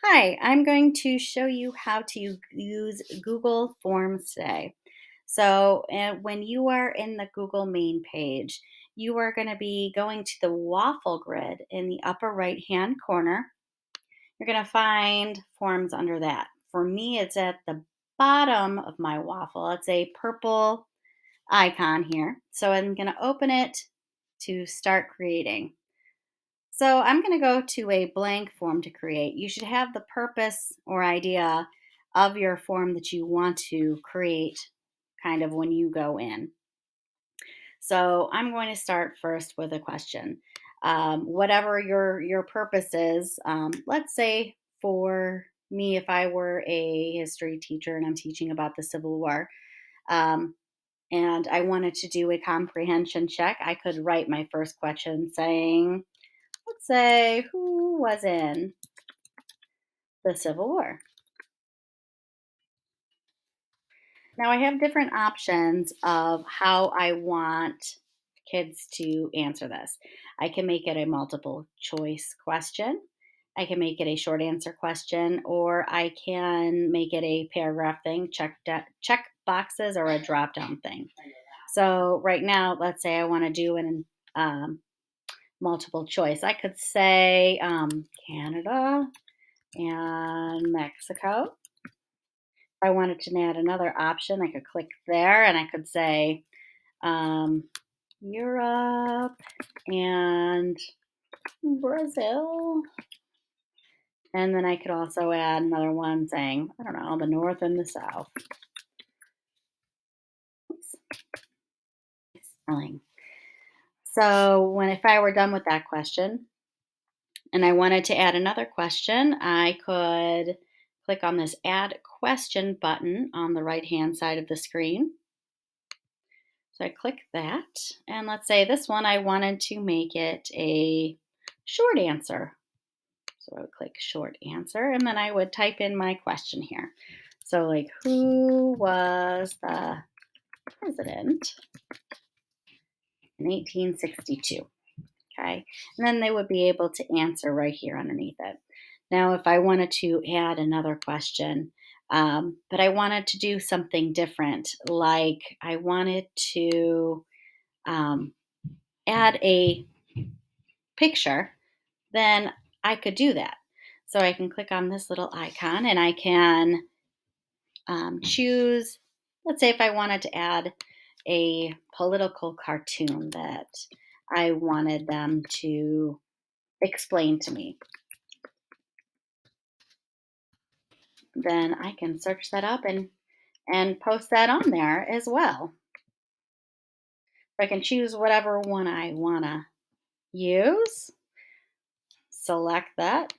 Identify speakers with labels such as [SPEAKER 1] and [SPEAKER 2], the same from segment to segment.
[SPEAKER 1] Hi, I'm going to show you how to use Google Forms today. When you are in the Google main page, you are going to be going to the waffle grid in the upper right hand corner. You're going to find Forms under that. For me, it's at the bottom of my waffle. It's a purple icon here. So I'm going to open it to start creating. So I'm going to go to a blank form to create. You should have the purpose or idea of your form that you want to create kind of when you go in. So I'm going to start first with a question. Whatever your purpose is, let's say for me, if I were a history teacher and I'm teaching about the Civil War, um, and I wanted to do a comprehension check, I could write my first question saying, let's say, who was in the Civil War? Now, I have different options of how I want kids to answer this. I can make it a multiple choice question. I can make it a short answer question, or I can make it a paragraph thing, check boxes, or a drop down thing. So, right now, let's say I want to do an multiple choice. I could say Canada and Mexico. If I wanted to add another option, I could click there and I could say um, Europe and Brazil. And then I could also add another one saying, I don't know, the North and the South. Oops, spelling. So if I were done with that question and I wanted to add another question, I could click on this Add Question button on the right hand side of the screen. So I click that, and let's say this one I wanted to make it a short answer. So I would click short answer, and then I would type in my question here. So, like, who was the president in 1862? Okay, and then they would be able to answer right here underneath it. Now, if I wanted to add another question, but I wanted to do something different, like I wanted to um, add a picture, then I could do that. So I can click on this little icon and I can choose, let's say if I wanted to add a political cartoon that I wanted them to explain to me, then I can search that up and post that on there as well. I can choose whatever one I want to use, select that,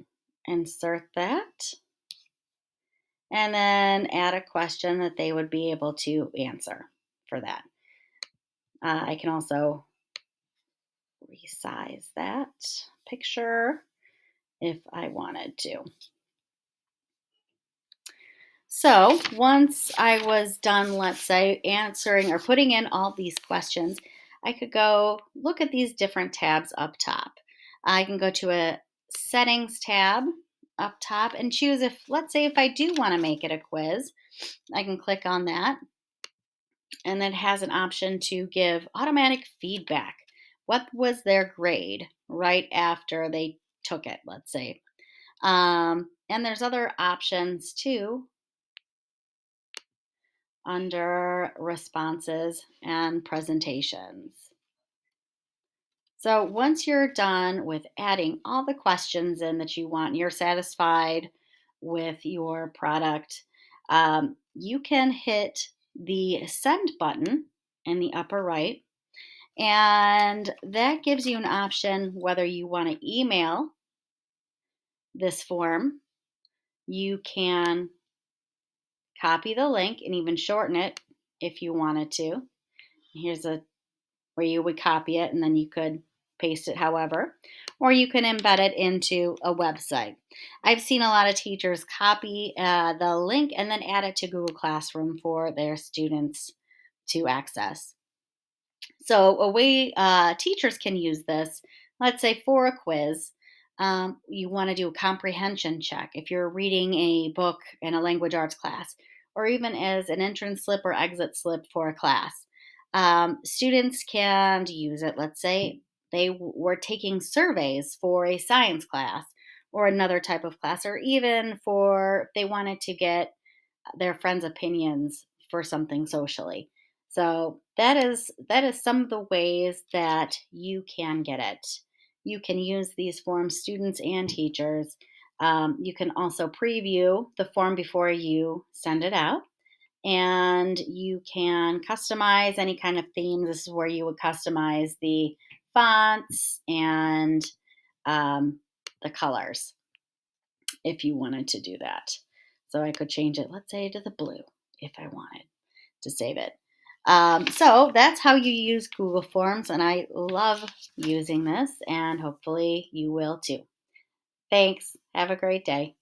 [SPEAKER 1] insert that, and then add a question that they would be able to answer for that. I can also resize that picture if I wanted to. So once I was done, let's say, answering or putting in all these questions, I could go look at these different tabs up top. I can go to a settings tab up top and choose if, let's say, if I do want to make it a quiz, I can click on that and then has an option to give automatic feedback. What was their grade right after they took it, let's say? And there's other options too under responses and presentations. So once you're done with adding all the questions in that you want, you're satisfied with your product, you can hit the send button in the upper right. And that gives you an option whether you want to email this form. You can copy the link and even shorten it if you wanted to. Here's a where you would copy it and then you could paste it however, or you can embed it into a website. I've seen a lot of teachers copy the link and then add it to Google Classroom for their students to access. So a way teachers can use this, let's say for a quiz, You want to do a comprehension check if you're reading a book in a language arts class, or even as an entrance slip or exit slip for a class. Students can use it. Let's say were taking surveys for a science class or another type of class, or even for if they wanted to get their friends' opinions for something socially. So that is some of the ways that you can get it. You can use these forms, students and teachers. You can also preview the form before you send it out, and you can customize any kind of themes. This is where you would customize the fonts and the colors if you wanted to do that. So I could change it, let's say, to the blue if I wanted to save it. So that's how you use Google Forms, and I love using this, and hopefully you will too. Thanks. Have a great day.